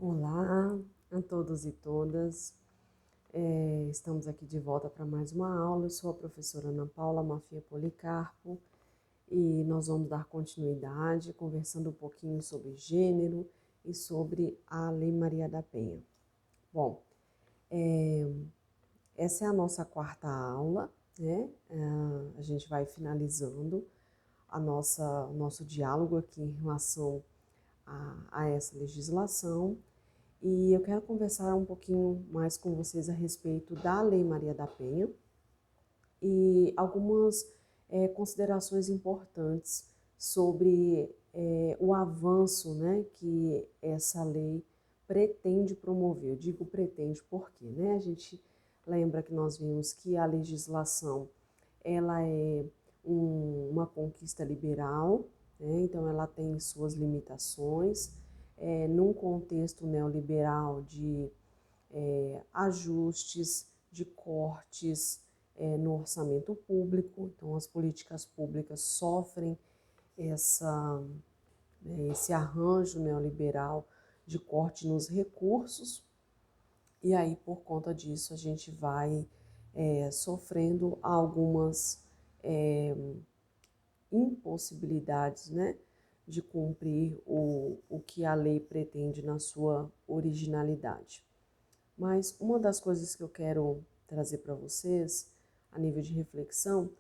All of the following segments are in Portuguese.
Olá a todos e todas. Estamos aqui de volta para mais uma aula. Eu sou a professora Ana Paula Mafia Policarpo e nós vamos dar continuidade conversando um pouquinho sobre gênero e sobre a Lei Maria da Penha. Bom, essa é a nossa quarta aula, né? A gente vai finalizando o nosso diálogo aqui em relação a essa legislação. E eu quero conversar um pouquinho mais com vocês a respeito da Lei Maria da Penha e algumas considerações importantes sobre o avanço, né, que essa lei pretende promover. Eu digo pretende porque, né, a gente lembra que nós vimos que a legislação ela é uma conquista liberal, né, então ela tem suas limitações. Num contexto neoliberal de ajustes, de cortes no orçamento público, então as políticas públicas sofrem esse arranjo neoliberal de corte nos recursos, e aí por conta disso a gente vai sofrendo algumas impossibilidades, né, de cumprir o que a lei pretende na sua originalidade. Mas uma das coisas que eu quero trazer para vocês, a nível de reflexão,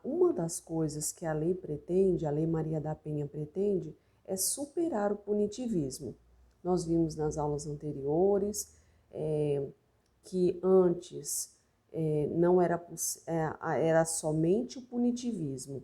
uma das coisas que a lei pretende, a Lei Maria da Penha pretende, é superar o punitivismo. Nós vimos nas aulas anteriores que antes não era, era somente o punitivismo,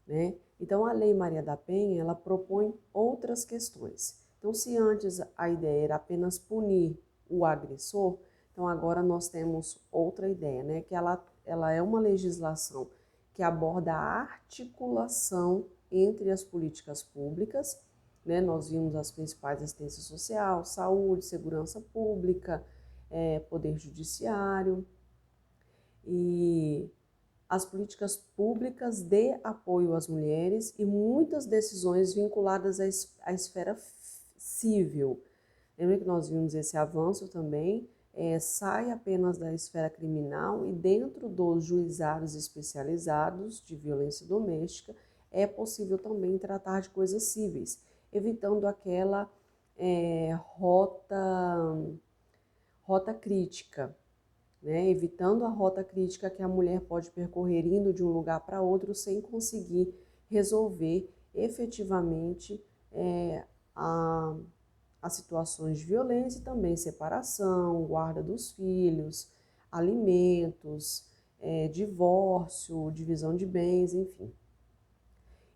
né? Então, a Lei Maria da Penha, ela propõe outras questões. Então, se antes a ideia era apenas punir o agressor, então agora nós temos outra ideia, né? Que ela é uma legislação que aborda a articulação entre as políticas públicas, né? Nós vimos as principais: assistência social, saúde, segurança pública, poder judiciário e as políticas públicas de apoio às mulheres e muitas decisões vinculadas à esfera civil. Lembra que nós vimos esse avanço também? Sai apenas da esfera criminal e dentro dos juizados especializados de violência doméstica é possível também tratar de coisas cíveis, evitando aquela rota crítica, né? Evitando a rota crítica que a mulher pode percorrer indo de um lugar para outro sem conseguir resolver efetivamente as situações de violência e também separação, guarda dos filhos, alimentos, divórcio, divisão de bens, enfim.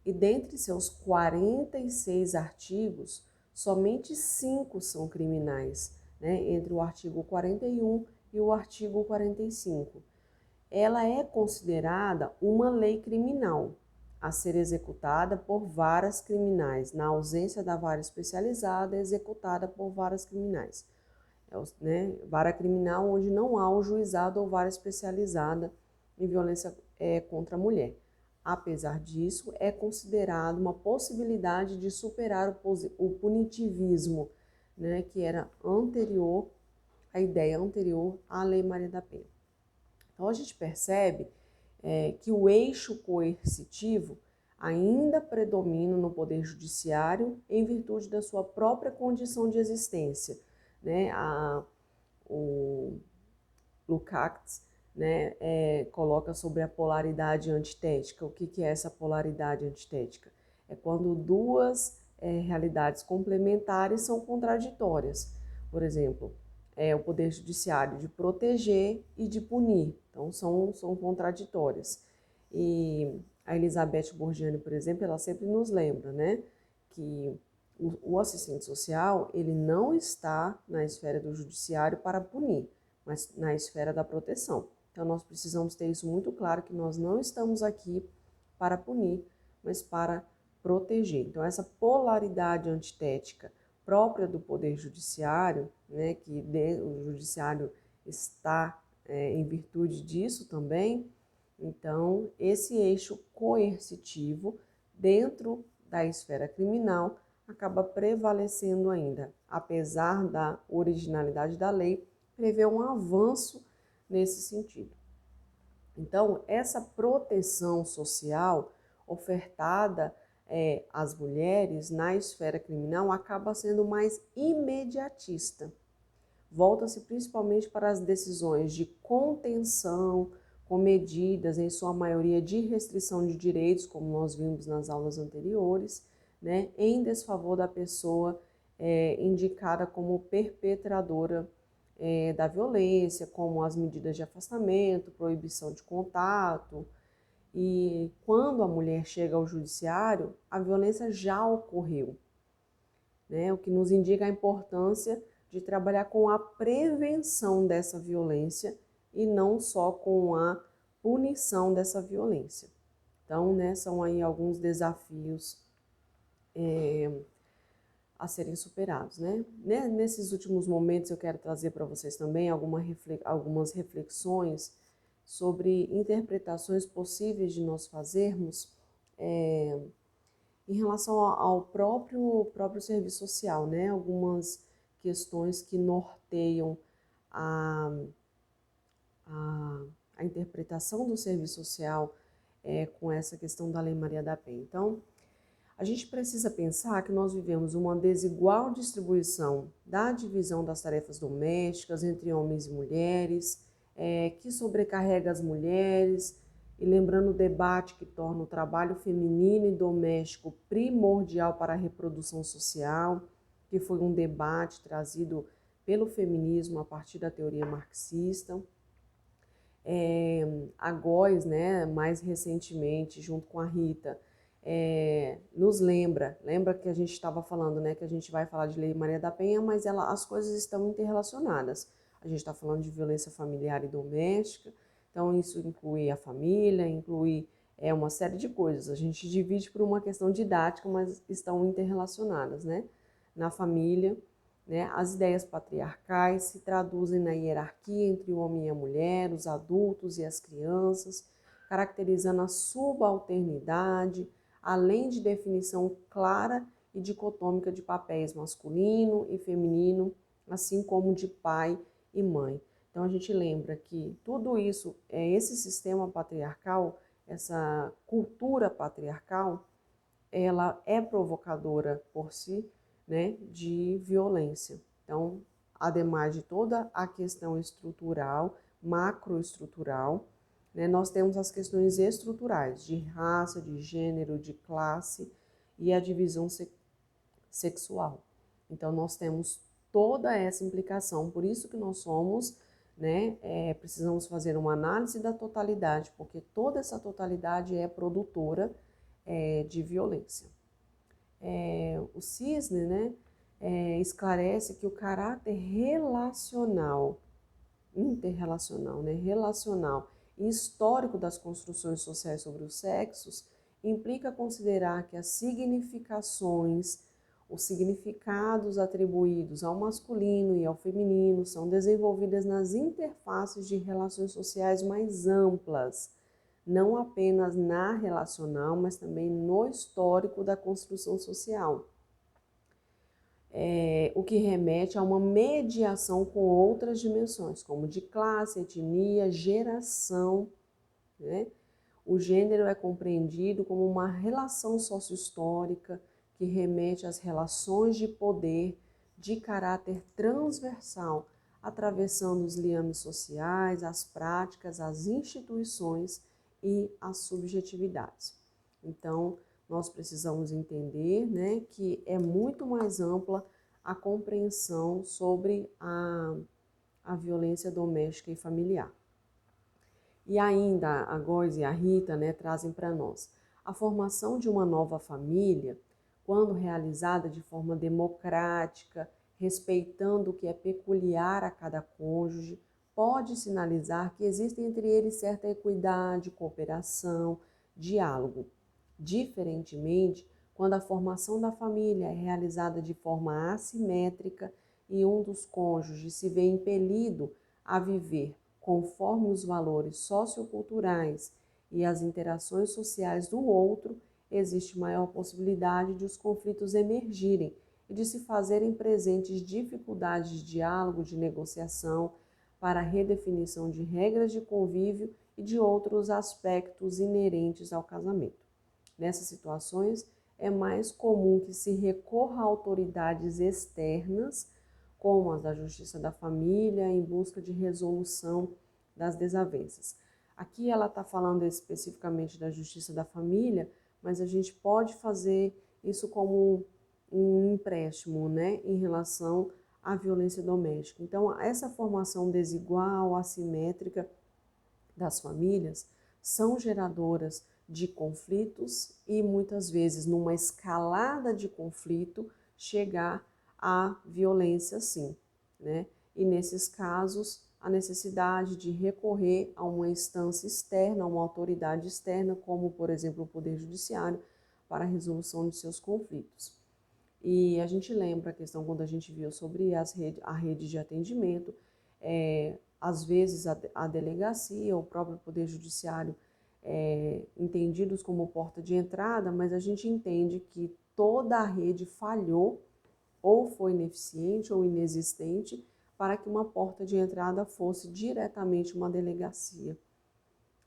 E dentre seus 46 artigos, somente 5 são criminais, né? Entre o artigo 41 e o artigo 45. Ela é considerada uma lei criminal a ser executada por varas criminais. Na ausência da vara especializada, é executada por varas criminais. Vara criminal onde não há o juizado ou vara especializada em violência contra a mulher. Apesar disso, é considerado uma possibilidade de superar o punitivismo, né, que era anterior, a ideia anterior à Lei Maria da Penha. Então, a gente percebe que o eixo coercitivo ainda predomina no Poder Judiciário em virtude da sua própria condição de existência, né? O Lukács, né, coloca sobre a polaridade antitética. O que é essa polaridade antitética? É quando duas realidades complementares são contraditórias. Por exemplo, o Poder Judiciário de proteger e de punir. Então, são contraditórias. E a Elizabeth Borgiani, por exemplo, ela sempre nos lembra, né, que o assistente social, ele não está na esfera do judiciário para punir, mas na esfera da proteção. Então, nós precisamos ter isso muito claro, que nós não estamos aqui para punir, mas para proteger. Então, essa polaridade antitética própria do Poder Judiciário, né, que o Judiciário está em virtude disso também, então, esse eixo coercitivo dentro da esfera criminal acaba prevalecendo ainda. apesar da originalidade da lei, prevê um avanço nesse sentido. Então, essa proteção social ofertada às mulheres na esfera criminal acaba sendo mais imediatista. Volta-se principalmente para as decisões de contenção, com medidas, em sua maioria, de restrição de direitos, como nós vimos nas aulas anteriores, né, em desfavor da pessoa indicada como perpetradora da violência, como as medidas de afastamento, proibição de contato. E quando a mulher chega ao judiciário, a violência já ocorreu, né? O que nos indica a importância de trabalhar com a prevenção dessa violência e não só com a punição dessa violência. Então, né, são aí alguns desafios a serem superados, né? Nesses últimos momentos eu quero trazer para vocês também algumas reflexões sobre interpretações possíveis de nós fazermos em relação ao próprio serviço social, né? Algumas questões que norteiam a, a interpretação do serviço social com essa questão da Lei Maria da Penha. Então, a gente precisa pensar que nós vivemos uma desigual distribuição da divisão das tarefas domésticas entre homens e mulheres, que sobrecarrega as mulheres, e lembrando o debate que torna o trabalho feminino e doméstico primordial para a reprodução social, que foi um debate trazido pelo feminismo a partir da teoria marxista. A Góes, né, mais recentemente, junto com a Rita, nos lembra que a gente estava falando, né, que a gente vai falar de Lei Maria da Penha, mas as coisas estão interrelacionadas. A gente está falando de violência familiar e doméstica, então isso inclui a família, inclui uma série de coisas. A gente divide por uma questão didática, mas estão interrelacionadas, né? Na família, né, as ideias patriarcais se traduzem na hierarquia entre o homem e a mulher, os adultos e as crianças, caracterizando a subalternidade, além de definição clara e dicotômica de papéis masculino e feminino, assim como de pai e mãe. Então a gente lembra que tudo isso, esse sistema patriarcal, essa cultura patriarcal, ela é provocadora por si, né, de violência. Então, ademais de toda a questão estrutural, macroestrutural, né, nós temos as questões estruturais de raça, de gênero, de classe e a divisão sexual. Então, nós temos toda essa implicação, por isso que nós somos, né, precisamos fazer uma análise da totalidade, porque toda essa totalidade é produtora de violência. O Cisne, né, esclarece que o caráter relacional, interrelacional, né, relacional e histórico das construções sociais sobre os sexos implica considerar que as significações, os significados atribuídos ao masculino e ao feminino são desenvolvidas nas interfaces de relações sociais mais amplas, não apenas na relacional, mas também no histórico da construção social. O que remete a uma mediação com outras dimensões, como de classe, etnia, geração, né? O gênero é compreendido como uma relação sociohistórica que remete às relações de poder de caráter transversal, atravessando os liames sociais, as práticas, as instituições e as subjetividades. Então, nós precisamos entender, né, que é muito mais ampla a compreensão sobre a violência doméstica e familiar. E ainda a Góes e a Rita, né, trazem para nós a formação de uma nova família, quando realizada de forma democrática, respeitando o que é peculiar a cada cônjuge, pode sinalizar que existe entre eles certa equidade, cooperação, diálogo. Diferentemente, quando a formação da família é realizada de forma assimétrica e um dos cônjuges se vê impelido a viver conforme os valores socioculturais e as interações sociais do outro, existe maior possibilidade de os conflitos emergirem e de se fazerem presentes dificuldades de diálogo, de negociação, para a redefinição de regras de convívio e de outros aspectos inerentes ao casamento. Nessas situações, é mais comum que se recorra a autoridades externas, como as da Justiça da Família, em busca de resolução das desavenças. Aqui ela está falando especificamente da Justiça da Família, mas a gente pode fazer isso como um empréstimo, né, em relação à violência doméstica. Então, essa formação desigual, assimétrica das famílias são geradoras de conflitos e muitas vezes, numa escalada de conflito, chegar à violência, sim, né? E nesses casos, a necessidade de recorrer a uma instância externa, a uma autoridade externa, como, por exemplo, o Poder Judiciário, para a resolução de seus conflitos. E a gente lembra a questão quando a gente viu sobre a rede de atendimento, às vezes a delegacia, o próprio Poder Judiciário, entendidos como porta de entrada, mas a gente entende que toda a rede falhou ou foi ineficiente ou inexistente para que uma porta de entrada fosse diretamente uma delegacia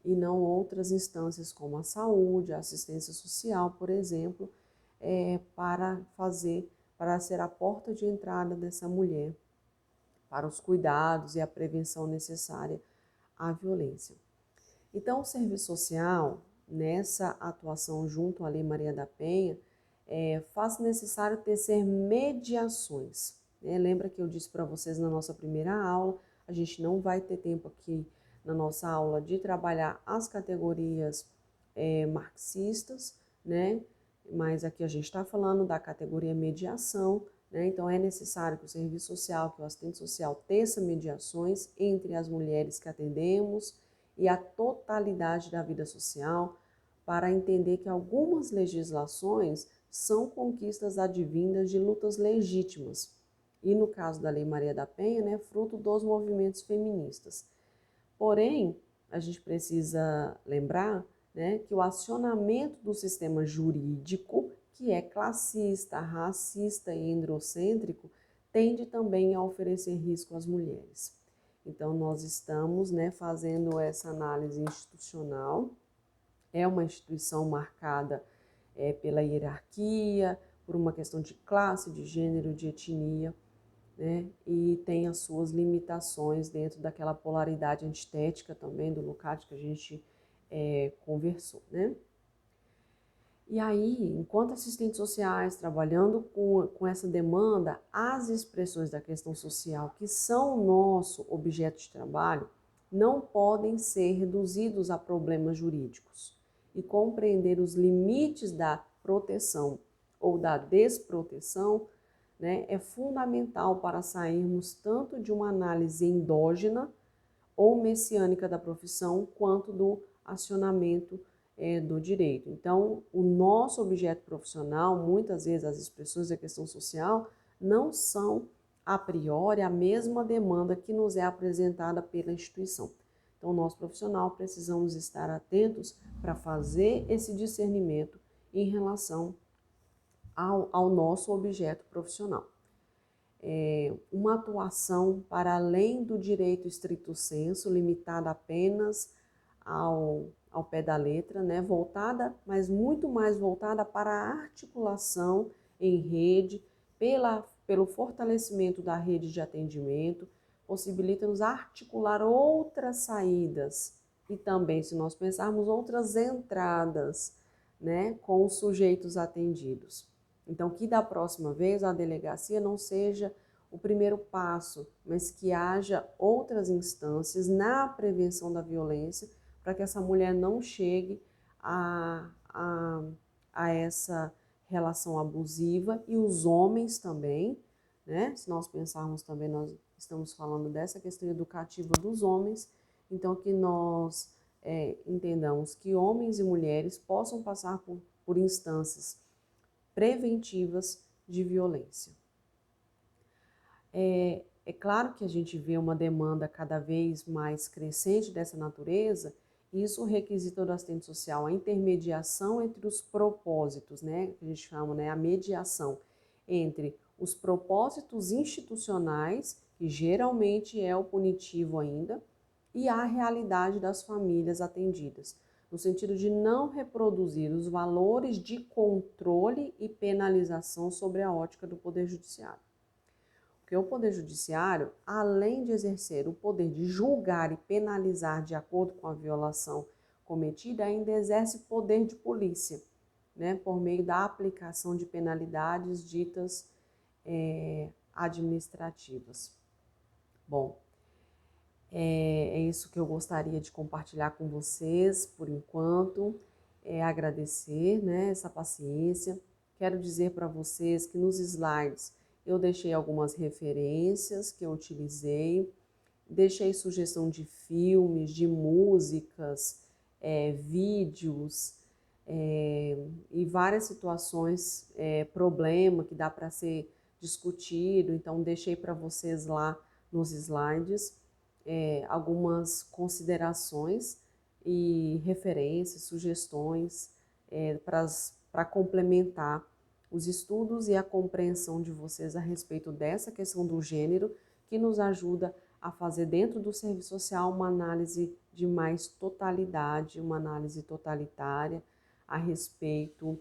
e não outras instâncias como a saúde, a assistência social, por exemplo, para ser a porta de entrada dessa mulher para os cuidados e a prevenção necessária à violência. Então, o serviço social, nessa atuação junto à Lei Maria da Penha, faz necessário tecer mediações. Né? Lembra que eu disse para vocês na nossa primeira aula, a gente não vai ter tempo aqui na nossa aula de trabalhar as categorias marxistas, né? Mas aqui a gente está falando da categoria mediação, né? Então é necessário que o serviço social, que o assistente social teça mediações entre as mulheres que atendemos e a totalidade da vida social, para entender que algumas legislações são conquistas advindas de lutas legítimas. E no caso da Lei Maria da Penha, né, fruto dos movimentos feministas. Porém, a gente precisa lembrar, né, que o acionamento do sistema jurídico, que é classista, racista e androcêntrico, tende também a oferecer risco às mulheres. Então, nós estamos, né, fazendo essa análise institucional. É uma instituição marcada pela hierarquia, por uma questão de classe, de gênero, de etnia, né? E tem as suas limitações dentro daquela polaridade antitética também do Lukács que a gente conversou, né? E aí, enquanto assistentes sociais, trabalhando com essa demanda, as expressões da questão social, que são o nosso objeto de trabalho, não podem ser reduzidos a problemas jurídicos. E compreender os limites da proteção ou da desproteção, né, é fundamental para sairmos tanto de uma análise endógena ou messiânica da profissão, quanto do acionamento do direito. Então, o nosso objeto profissional, muitas vezes as expressões da questão social, não são a priori a mesma demanda que nos é apresentada pela instituição. Então, nós profissional precisamos estar atentos para fazer esse discernimento em relação ao nosso objeto profissional. Uma atuação para além do direito estricto sensu, limitada apenas ao pé da letra, né? Voltada, mas muito mais voltada para a articulação em rede, pelo fortalecimento da rede de atendimento, possibilita-nos articular outras saídas e também, se nós pensarmos, outras entradas, né, com os sujeitos atendidos. Então, que da próxima vez a delegacia não seja o primeiro passo, mas que haja outras instâncias na prevenção da violência, para que essa mulher não chegue a essa relação abusiva, e os homens também, né? Se nós pensarmos também, nós estamos falando dessa questão educativa dos homens, então que nós entendamos que homens e mulheres possam passar por instâncias preventivas de violência. É claro que a gente vê uma demanda cada vez mais crescente dessa natureza, e isso requisita do assistente social a intermediação entre os propósitos, né, que a gente chama, né, a mediação entre os propósitos institucionais, que geralmente é o punitivo ainda, e a realidade das famílias atendidas, no sentido de não reproduzir os valores de controle e penalização sobre a ótica do Poder Judiciário. Porque o Poder Judiciário, além de exercer o poder de julgar e penalizar de acordo com a violação cometida, ainda exerce poder de polícia, né, por meio da aplicação de penalidades ditas administrativas. Bom, é isso que eu gostaria de compartilhar com vocês por enquanto, agradecer, né, essa paciência. Quero dizer para vocês que nos slides eu deixei algumas referências que eu utilizei, deixei sugestão de filmes, de músicas, vídeos e várias situações, problema que dá para ser discutido, então deixei para vocês lá nos slides algumas considerações e referências, sugestões para complementar os estudos e a compreensão de vocês a respeito dessa questão do gênero, que nos ajuda a fazer dentro do serviço social uma análise de mais totalidade, uma análise totalitária a respeito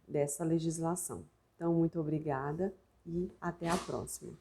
dessa legislação. Então, muito obrigada e até a próxima.